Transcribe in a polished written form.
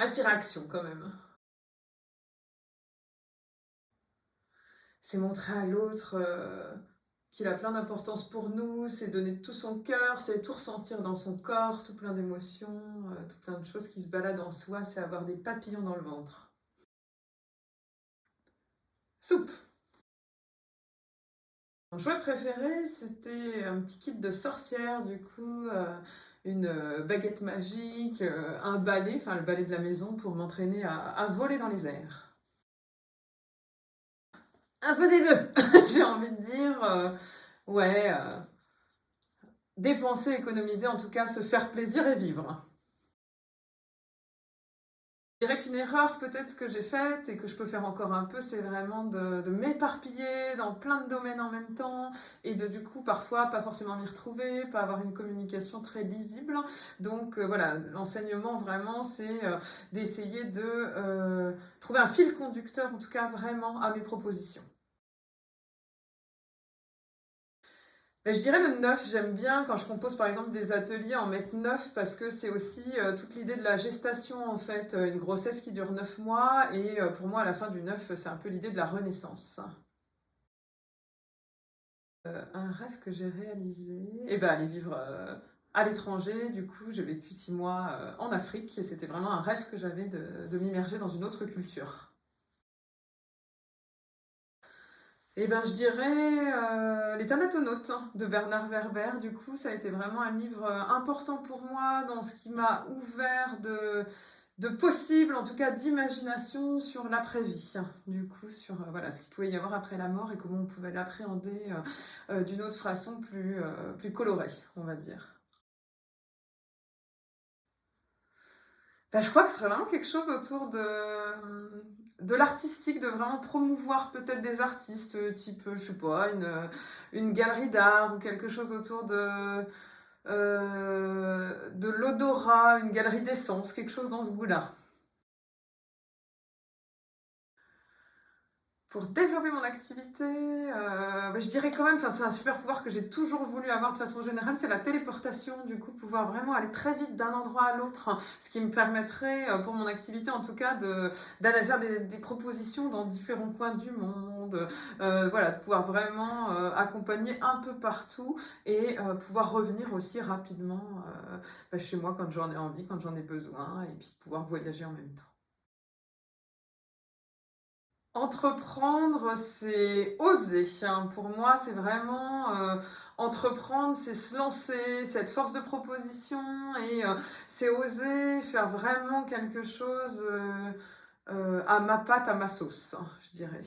Ah, je dirais action quand même. C'est montrer à l'autre qu'il a plein d'importance pour nous, c'est donner tout son cœur, c'est tout ressentir dans son corps, tout plein d'émotions, tout plein de choses qui se baladent en soi, c'est avoir des papillons dans le ventre. Soupe. Mon jouet préféré, c'était un petit kit de sorcière, du coup, une baguette magique, un balai, enfin le balai de la maison pour m'entraîner à voler dans les airs. Un peu des deux, j'ai envie de dire. Ouais, dépenser, économiser, en tout cas, se faire plaisir et vivre. Je dirais qu'une erreur peut-être que j'ai faite et que je peux faire encore un peu, c'est vraiment de m'éparpiller dans plein de domaines en même temps et de du coup parfois pas forcément m'y retrouver, pas avoir une communication très lisible. Donc voilà, l'enseignement vraiment c'est d'essayer de trouver un fil conducteur en tout cas vraiment à mes propositions. Ben, je dirais le neuf, j'aime bien quand je compose par exemple des ateliers en mettre neuf parce que c'est aussi toute l'idée de la gestation en fait, une grossesse qui dure 9 mois et pour moi à la fin du neuf c'est un peu l'idée de la renaissance. Un rêve que j'ai réalisé, et ben aller vivre à l'étranger, du coup j'ai vécu 6 mois en Afrique et c'était vraiment un rêve que j'avais de m'immerger dans une autre culture. Eh ben, je dirais Les Thanatonautes de Bernard Werber. Du coup, ça a été vraiment un livre important pour moi dans ce qui m'a ouvert de possibles, en tout cas d'imagination sur l'après-vie. Du coup, sur voilà, ce qu'il pouvait y avoir après la mort et comment on pouvait l'appréhender d'une autre façon plus colorée, on va dire. Bah, je crois que ce serait vraiment quelque chose autour de l'artistique, de vraiment promouvoir peut-être des artistes, type, je sais pas, une galerie d'art ou quelque chose autour de l'odorat, une galerie d'essence, quelque chose dans ce goût-là. Pour développer mon activité, bah, je dirais quand même, enfin, c'est un super pouvoir que j'ai toujours voulu avoir de façon générale, c'est la téléportation, du coup, pouvoir vraiment aller très vite d'un endroit à l'autre, ce qui me permettrait, pour mon activité en tout cas, d'aller faire des propositions dans différents coins du monde, voilà, de pouvoir vraiment accompagner un peu partout et pouvoir revenir aussi rapidement bah, chez moi quand j'en ai envie, quand j'en ai besoin, et puis de pouvoir voyager en même temps. Entreprendre, c'est oser, hein. Pour moi, c'est vraiment entreprendre, c'est se lancer, c'est être force de proposition et c'est oser faire vraiment quelque chose à ma patte, à ma sauce, hein, je dirais.